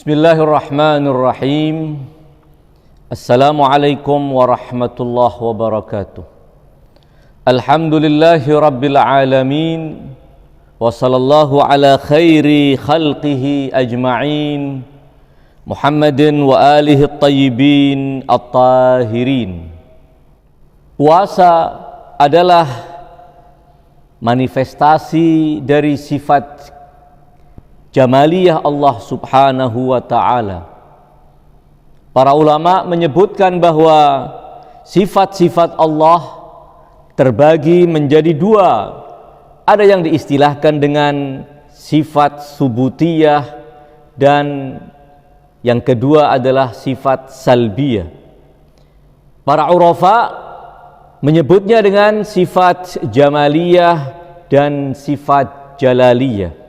Bismillahirrahmanirrahim. Assalamualaikum warahmatullahi wabarakatuh. Alhamdulillahi rabbil alamin. Wa sallallahu ala khairi khalqihi ajma'in. Muhammadin wa alihi at-tayyibin at-tahirin. Puasa adalah manifestasi dari sifat jamaliyah Allah subhanahu wa ta'ala. Para ulama menyebutkan bahwa sifat-sifat Allah terbagi menjadi dua. Ada yang diistilahkan dengan sifat subutiyah dan yang kedua adalah sifat salbiyah. Para urafa menyebutnya dengan sifat jamaliyah dan sifat jalaliyah.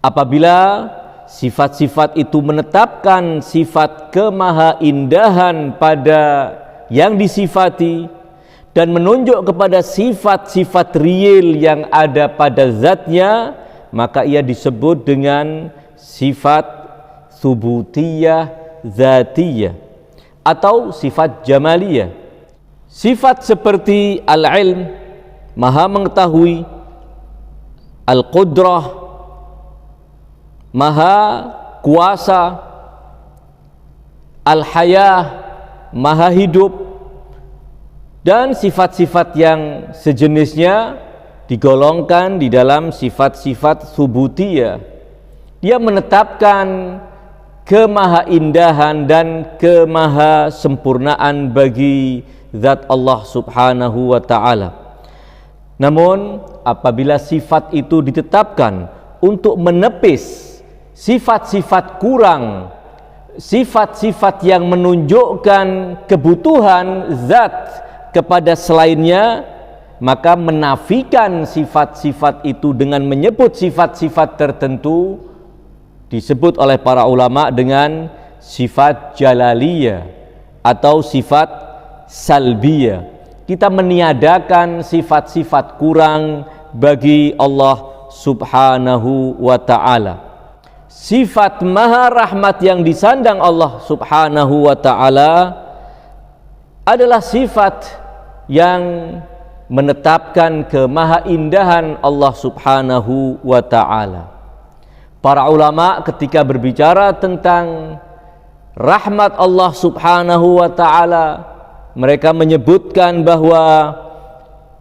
Apabila sifat-sifat itu menetapkan sifat kemahaindahan pada yang disifati dan menunjuk kepada sifat-sifat real yang ada pada zatnya, maka ia disebut dengan sifat subutiyah zatiyah atau sifat jamaliyah. Sifat seperti al-ilm, maha mengetahui, al-qudrah, maha kuasa, al-hayah, maha hidup, dan sifat-sifat yang sejenisnya digolongkan di dalam sifat-sifat subutiyah. Dia menetapkan kemahaindahan dan kemahasempurnaan bagi zat Allah subhanahu wa ta'ala. Namun apabila sifat itu ditetapkan untuk menepis sifat-sifat kurang, sifat-sifat yang menunjukkan kebutuhan zat kepada selainnya, maka menafikan sifat-sifat itu dengan menyebut sifat-sifat tertentu disebut oleh para ulama dengan sifat jalaliyah atau sifat salbiyah. Kita meniadakan sifat-sifat kurang bagi Allah subhanahu wa ta'ala. Sifat maha rahmat yang disandang Allah subhanahu wa ta'ala adalah sifat yang menetapkan kemahaindahan Allah subhanahu wa ta'ala. Para ulama ketika berbicara tentang rahmat Allah subhanahu wa ta'ala, mereka menyebutkan bahwa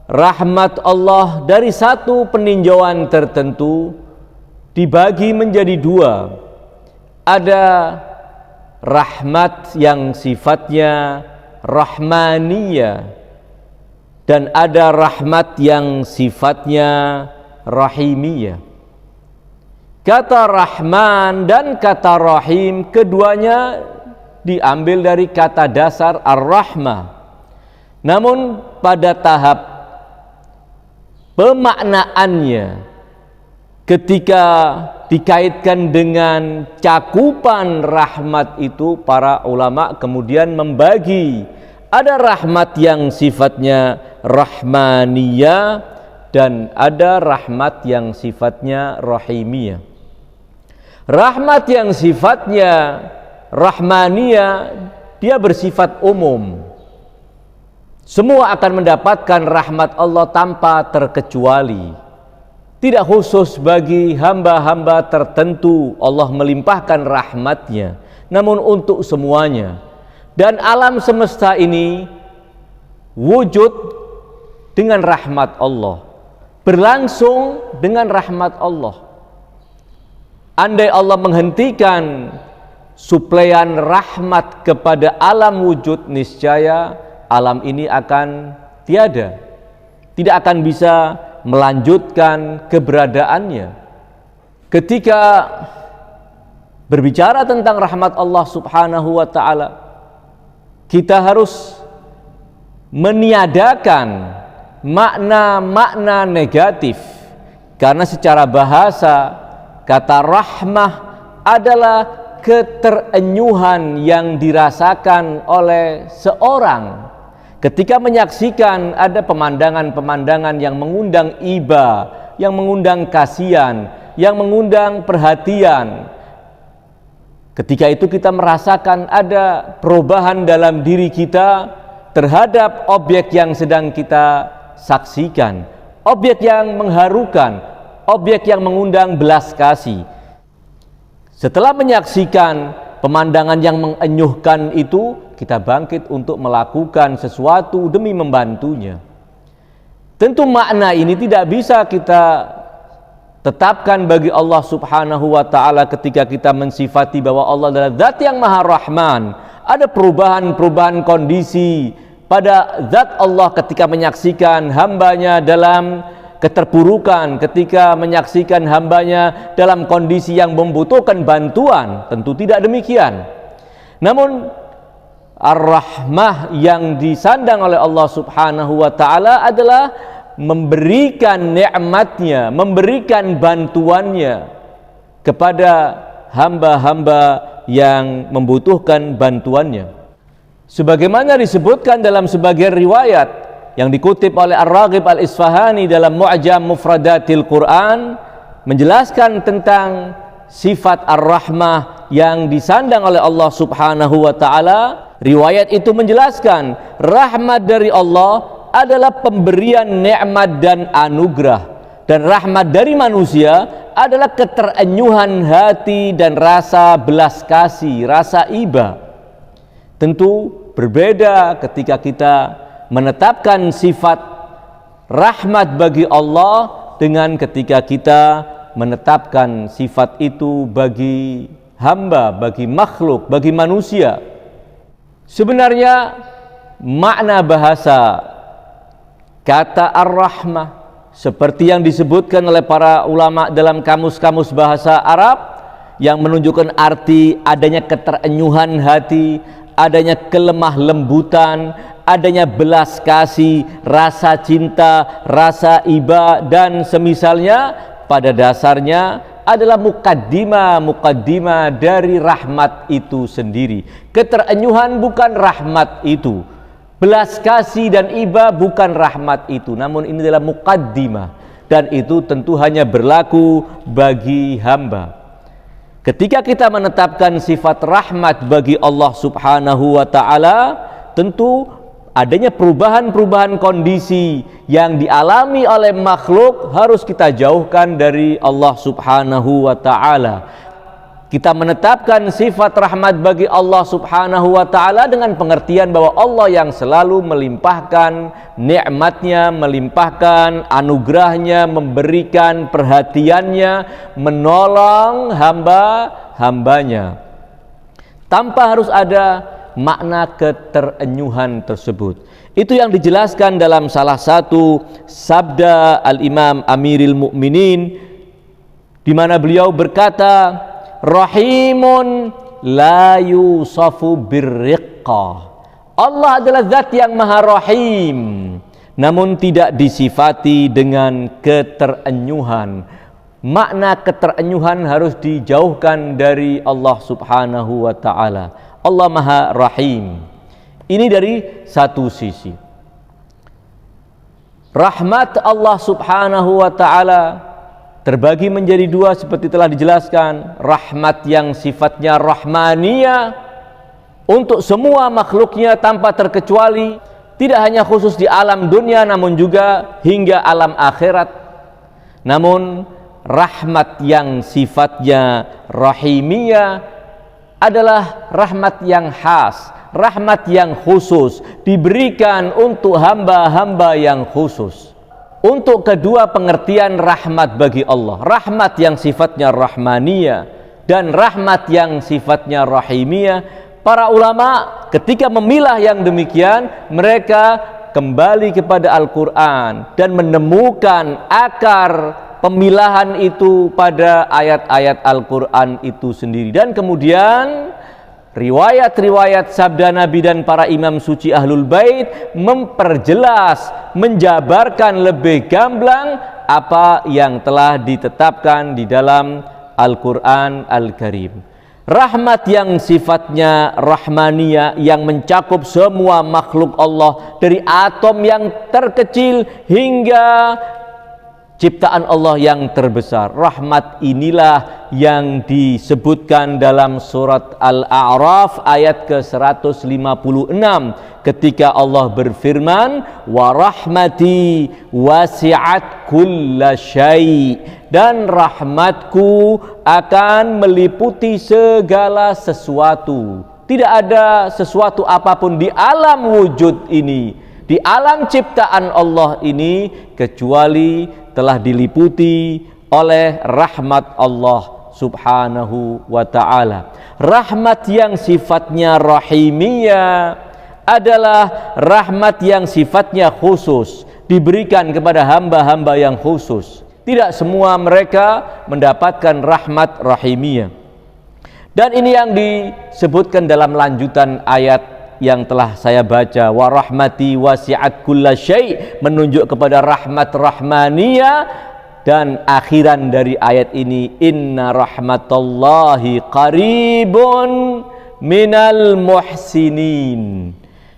rahmat Allah dari satu peninjauan tertentu dibagi menjadi dua. Ada rahmat yang sifatnya rahmaniyah dan ada rahmat yang sifatnya rahimiyah. Kata rahman dan kata rahim keduanya diambil dari kata dasar ar-rahmah. Namun pada tahap pemaknaannya, ketika dikaitkan dengan cakupan rahmat itu, para ulama kemudian membagi. Ada rahmat yang sifatnya rahmaniyah dan ada rahmat yang sifatnya rahimiyah. Rahmat yang sifatnya rahmaniyah, dia bersifat umum. Semua akan mendapatkan rahmat Allah tanpa terkecuali. Tidak khusus bagi hamba-hamba tertentu Allah melimpahkan rahmatnya, namun untuk semuanya. Dan alam semesta ini wujud dengan rahmat Allah, berlangsung dengan rahmat Allah. Andai Allah menghentikan suplaian rahmat kepada alam wujud, niscaya alam ini akan tiada, tidak akan bisa melanjutkan keberadaannya. Ketika berbicara tentang rahmat Allah subhanahu wa ta'ala, kita harus meniadakan makna-makna negatif, karena secara bahasa kata rahmah adalah keterenyuhan yang dirasakan oleh seorang ketika menyaksikan ada pemandangan-pemandangan yang mengundang iba, yang mengundang kasihan, yang mengundang perhatian. Ketika itu kita merasakan ada perubahan dalam diri kita terhadap objek yang sedang kita saksikan, objek yang mengharukan, objek yang mengundang belas kasih. Setelah menyaksikan pemandangan yang mengenyuhkan itu, kita bangkit untuk melakukan sesuatu demi membantunya. Tentu makna ini tidak bisa kita tetapkan bagi Allah Subhanahu wa ta'ala ketika kita mensifati bahwa Allah adalah zat yang maha rahman. Ada perubahan-perubahan kondisi pada zat Allah ketika menyaksikan hambanya dalam keterpurukan, ketika menyaksikan hambanya dalam kondisi yang membutuhkan bantuan. Tentu tidak demikian. Namun ar-rahmah yang disandang oleh Allah Subhanahu wa ta'ala adalah memberikan nikmatnya, memberikan bantuannya kepada hamba-hamba yang membutuhkan bantuannya. Sebagaimana disebutkan dalam sebagian riwayat yang dikutip oleh Ar-Raghib Al-Isfahani dalam Mu'jam Mufradatil Quran, menjelaskan tentang sifat ar-rahmah yang disandang oleh Allah Subhanahu wa ta'ala. Riwayat itu menjelaskan rahmat dari Allah adalah pemberian nikmat dan anugerah, dan rahmat dari manusia adalah keterenyuhan hati dan rasa belas kasih, rasa iba. Tentu berbeda ketika kita menetapkan sifat rahmat bagi Allah dengan ketika kita menetapkan sifat itu bagi hamba, bagi makhluk, bagi manusia. Sebenarnya makna bahasa kata ar-rahmah seperti yang disebutkan oleh para ulama dalam kamus-kamus bahasa Arab yang menunjukkan arti adanya keterenyuhan hati, adanya kelemah lembutan, adanya belas kasih, rasa cinta, rasa iba dan semisalnya, pada dasarnya adalah mukaddimah dari rahmat itu sendiri. Keterenyuhan bukan rahmat itu, belas kasih dan iba bukan rahmat itu, namun ini adalah mukaddimah, dan itu tentu hanya berlaku bagi hamba. Ketika kita menetapkan sifat rahmat bagi Allah Subhanahu wa ta'ala, tentu adanya perubahan-perubahan kondisi yang dialami oleh makhluk harus kita jauhkan dari Allah Subhanahu wa ta'ala. Kita menetapkan sifat rahmat bagi Allah Subhanahu wa ta'ala dengan pengertian bahwa Allah yang selalu melimpahkan nikmatnya, melimpahkan anugerahnya, memberikan perhatiannya, menolong hamba-hambanya, tanpa harus ada makna keterenyuhan tersebut. Itu yang dijelaskan dalam salah satu sabda Al-Imam Amiril Mukminin, di mana beliau berkata, Rahimun la yusafu birriqqah. Allah adalah zat yang maha rahim, namun tidak disifati dengan keterenyuhan. Makna keterenyuhan harus dijauhkan dari Allah Subhanahu wa ta'ala. Allah maha rahim. Ini dari satu sisi. Rahmat Allah Subhanahu wa ta'ala terbagi menjadi dua seperti telah dijelaskan. Rahmat yang sifatnya rahmaniyah untuk semua makhluknya tanpa terkecuali, tidak hanya khusus di alam dunia namun juga hingga alam akhirat. Namun rahmat yang sifatnya rahimiyah adalah rahmat yang khas, rahmat yang khusus, diberikan untuk hamba-hamba yang khusus. Untuk kedua pengertian rahmat bagi Allah, rahmat yang sifatnya rahmaniyah dan rahmat yang sifatnya rahimiyah, para ulama ketika memilah yang demikian, mereka kembali kepada Al-Quran dan menemukan akar pemilahan itu pada ayat-ayat Al-Quran itu sendiri. Dan kemudian riwayat-riwayat sabda Nabi dan para imam suci Ahlul Bait memperjelas, menjabarkan lebih gamblang apa yang telah ditetapkan di dalam Al-Quran Al-Karim. Rahmat yang sifatnya rahmaniyah yang mencakup semua makhluk Allah, dari atom yang terkecil hingga ciptaan Allah yang terbesar. Rahmat inilah yang disebutkan dalam surat Al-A'raf ayat ke-156 ketika Allah berfirman, wa rahmati wasi'at kulla syai', dan rahmatku akan meliputi segala sesuatu. Tidak ada sesuatu apapun di alam wujud ini, di alam ciptaan Allah ini, kecuali telah diliputi oleh rahmat Allah subhanahu wa ta'ala. Rahmat yang sifatnya rahimiyah adalah rahmat yang sifatnya khusus, diberikan kepada hamba-hamba yang khusus. Tidak semua mereka mendapatkan rahmat rahimiyah. Dan ini yang disebutkan dalam lanjutan ayat yang telah saya baca, wa rahmati wasi'at kulla syai', menunjuk kepada rahmat rahmaniyah. Dan akhiran dari ayat ini, inna rahmatallahi qaribun minal muhsinin,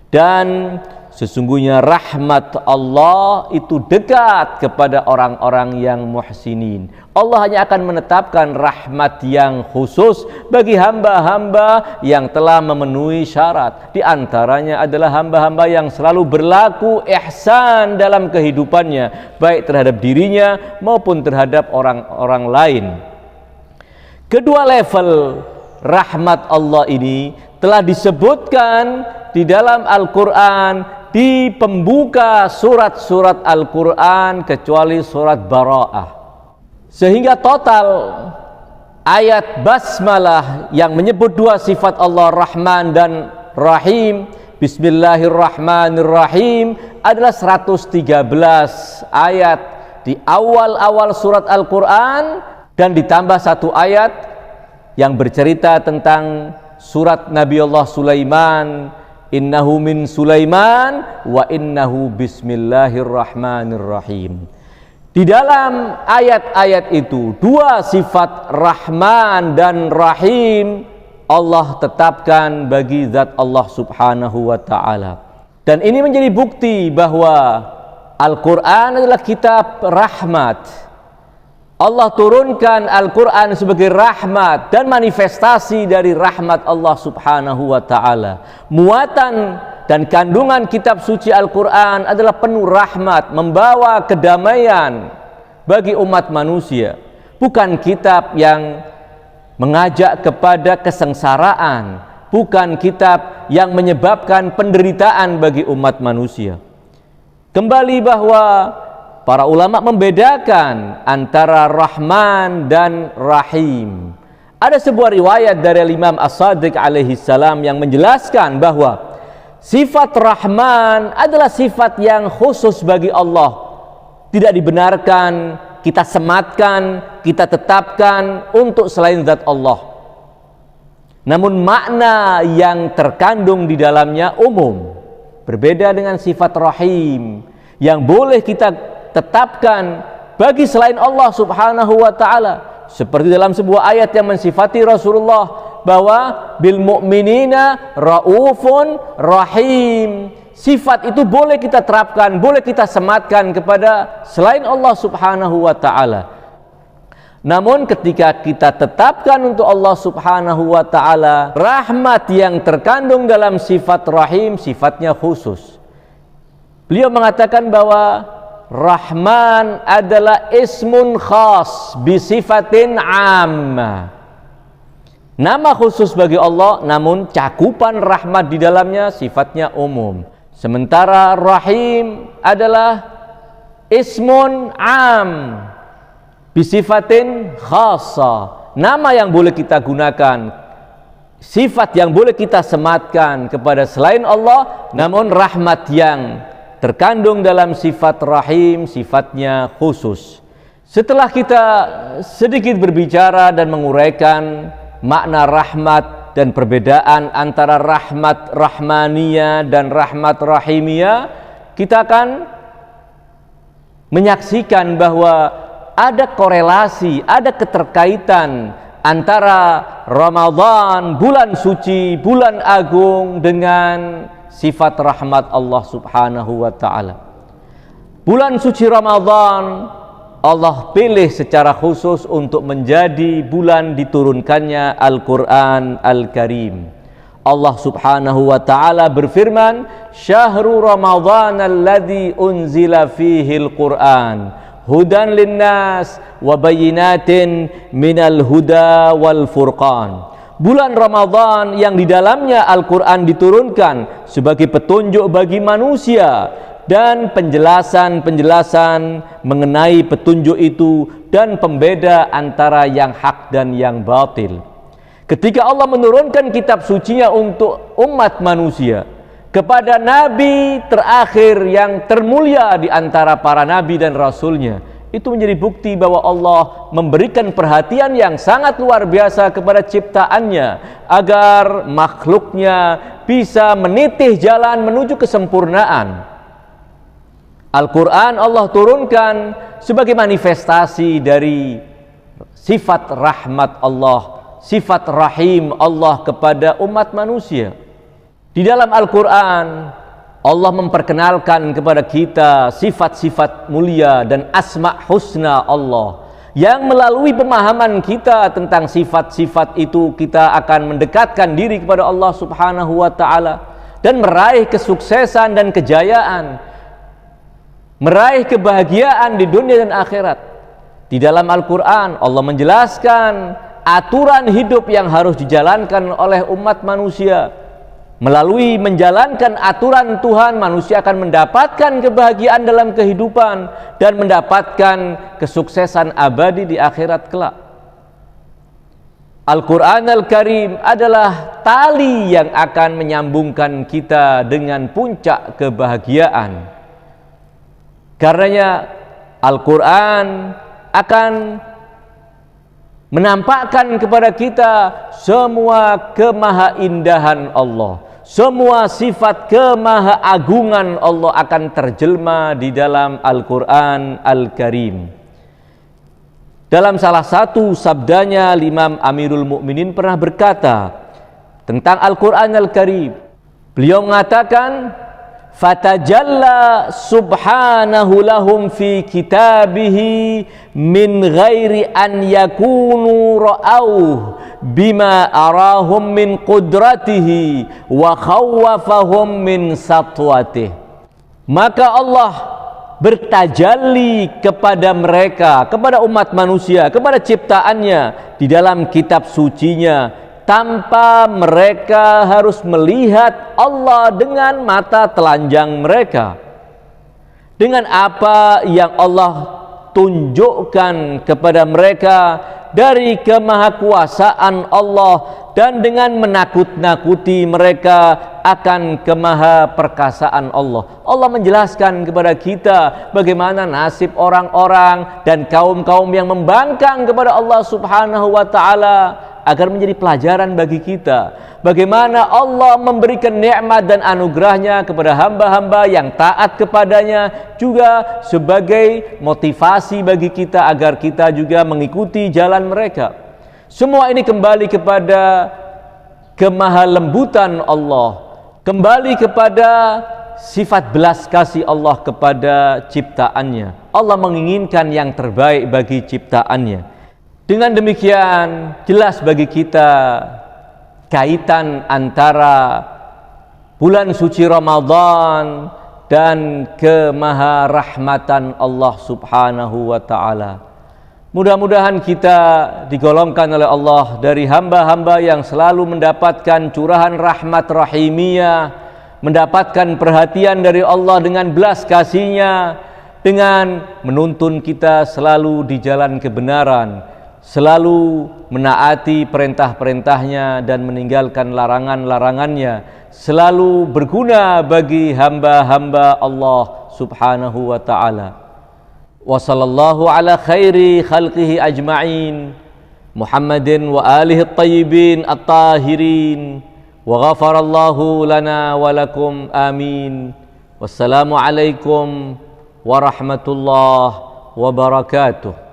dan sesungguhnya rahmat Allah itu dekat kepada orang-orang yang muhsinin. Allah hanya akan menetapkan rahmat yang khusus bagi hamba-hamba yang telah memenuhi syarat. Di antaranya adalah hamba-hamba yang selalu berlaku ihsan dalam kehidupannya, baik terhadap dirinya maupun terhadap orang-orang lain. Kedua level rahmat Allah ini telah disebutkan di dalam Al-Quran, di pembuka surat-surat Al-Quran kecuali surat Bara'ah. Sehingga total ayat basmalah yang menyebut dua sifat Allah, Rahman dan Rahim, Bismillahirrahmanirrahim, adalah 113 ayat di awal-awal surat Al-Quran, dan ditambah satu ayat yang bercerita tentang surat Nabi Allah Sulaiman, innahu min Sulaiman wa innahu bismillahirrahmanirrahim. Di dalam ayat-ayat itu, dua sifat Rahman dan Rahim Allah tetapkan bagi zat Allah subhanahu wa ta'ala. Dan ini menjadi bukti bahwa Al-Quran adalah kitab rahmat. Allah turunkan Al-Quran sebagai rahmat dan manifestasi dari rahmat Allah subhanahu wa ta'ala. Muatan dan kandungan kitab suci Al-Quran adalah penuh rahmat, membawa kedamaian bagi umat manusia. Bukan kitab yang mengajak kepada kesengsaraan, bukan kitab yang menyebabkan penderitaan bagi umat manusia. Kembali bahwa para ulama membedakan antara Rahman dan Rahim. Ada sebuah riwayat dari Imam As-Sadiq alaihi salam yang menjelaskan bahwa sifat Rahman adalah sifat yang khusus bagi Allah. Tidak dibenarkan kita sematkan, kita tetapkan untuk selain zat Allah. Namun makna yang terkandung di dalamnya umum. Berbeda dengan sifat Rahim yang boleh kita tetapkan bagi selain Allah subhanahu wa ta'ala. Seperti dalam sebuah ayat yang mensifati Rasulullah bahwa bil mu'minina raufun rahim. Sifat itu boleh kita terapkan, boleh kita sematkan kepada selain Allah subhanahu wa ta'ala. Namun ketika kita tetapkan untuk Allah subhanahu wa ta'ala rahmat yang terkandung dalam sifat rahim, sifatnya khusus. Beliau mengatakan bahwa Rahman adalah ismun khas bisifatin ammah, nama khusus bagi Allah, namun cakupan rahmat di dalamnya sifatnya umum. Sementara Rahim adalah ismun am bisifatin khassa, nama yang boleh kita gunakan, sifat yang boleh kita sematkan kepada selain Allah, namun rahmat yang terkandung dalam sifat Rahim sifatnya khusus. Setelah kita sedikit berbicara dan menguraikan makna rahmat dan perbedaan antara rahmat rahmaniyah dan rahmat rahimiyah, kita akan menyaksikan bahwa ada korelasi, ada keterkaitan antara Ramadan, bulan suci, bulan agung, dengan sifat rahmat Allah subhanahu wa ta'ala. Bulan suci Ramadan Allah pilih secara khusus untuk menjadi bulan diturunkannya Al-Quran Al-Karim. Allah subhanahu wa ta'ala berfirman, Syahrul Ramadhan alladzi unzila fihil Qur'an hudan linnas wa bayyinatin minal huda wal furqan. Bulan Ramadhan yang di dalamnya Al-Quran diturunkan sebagai petunjuk bagi manusia dan penjelasan-penjelasan mengenai petunjuk itu dan pembeda antara yang hak dan yang batil. Ketika Allah menurunkan kitab sucinya untuk umat manusia kepada nabi terakhir yang termulia di antara para nabi dan rasulnya, itu menjadi bukti bahwa Allah memberikan perhatian yang sangat luar biasa kepada ciptaannya agar makhluknya bisa menitih jalan menuju kesempurnaan. Al-Quran Allah turunkan sebagai manifestasi dari sifat rahmat Allah, sifat rahim Allah kepada umat manusia. Di dalam Al-Quran Allah memperkenalkan kepada kita sifat-sifat mulia dan asma husna Allah, yang melalui pemahaman kita tentang sifat-sifat itu kita akan mendekatkan diri kepada Allah subhanahu wa ta'ala dan meraih kesuksesan dan kejayaan, meraih kebahagiaan di dunia dan akhirat. Di dalam Al-Quran Allah menjelaskan aturan hidup yang harus dijalankan oleh umat manusia. Melalui menjalankan aturan Tuhan, manusia akan mendapatkan kebahagiaan dalam kehidupan dan mendapatkan kesuksesan abadi di akhirat kelak. Al-Quran Al-Karim adalah tali yang akan menyambungkan kita dengan puncak kebahagiaan. Karenanya Al-Quran akan menampakkan kepada kita semua kemahaindahan Allah, semua sifat kemahaagungan Allah akan terjelma di dalam Al-Quran Al-Karim. Dalam salah satu sabdanya, Imam Amirul Mukminin pernah berkata tentang Al-Quran Al-Karim. Beliau mengatakan, fatajalla subhanahu lahum fi kitabihi min ghairi an yakunu ra'auh bima arahum min qudratihi wa khawwafahum min satwatih. Maka Allah bertajalli kepada mereka, kepada umat manusia, kepada ciptaannya di dalam kitab sucinya, tanpa mereka harus melihat Allah dengan mata telanjang mereka. Dengan apa yang Allah tunjukkan kepada mereka dari kemahakuasaan Allah dan dengan menakut-nakuti mereka akan kemahaperkasaan Allah. Allah menjelaskan kepada kita bagaimana nasib orang-orang dan kaum-kaum yang membangkang kepada Allah Subhanahu wa ta'ala, agar menjadi pelajaran bagi kita bagaimana Allah memberikan nikmat dan anugerahnya kepada hamba-hamba yang taat kepadanya, juga sebagai motivasi bagi kita agar kita juga mengikuti jalan mereka. Semua ini kembali kepada kemahalembutan Allah, kembali kepada sifat belas kasih Allah kepada ciptaannya. Allah menginginkan yang terbaik bagi ciptaannya. Dengan demikian jelas bagi kita kaitan antara bulan suci Ramadan dan kemaharahmatan Allah Subhanahu wa ta'ala. Mudah-mudahan kita digolongkan oleh Allah dari hamba-hamba yang selalu mendapatkan curahan rahmat rahimiyah, mendapatkan perhatian dari Allah dengan belas kasih-Nya, dengan menuntun kita selalu di jalan kebenaran, selalu menaati perintah-perintahnya dan meninggalkan larangan-larangannya, selalu berguna bagi hamba-hamba Allah Subhanahu wa ta'ala. Wa sallallahu ala khairi khalqihi ajma'in, Muhammadin wa alihi at-tayyibin at-tahirin, wa ghafarallahu lana wa lakum amin. Wassalamu alaikum warahmatullahi wabarakatuh.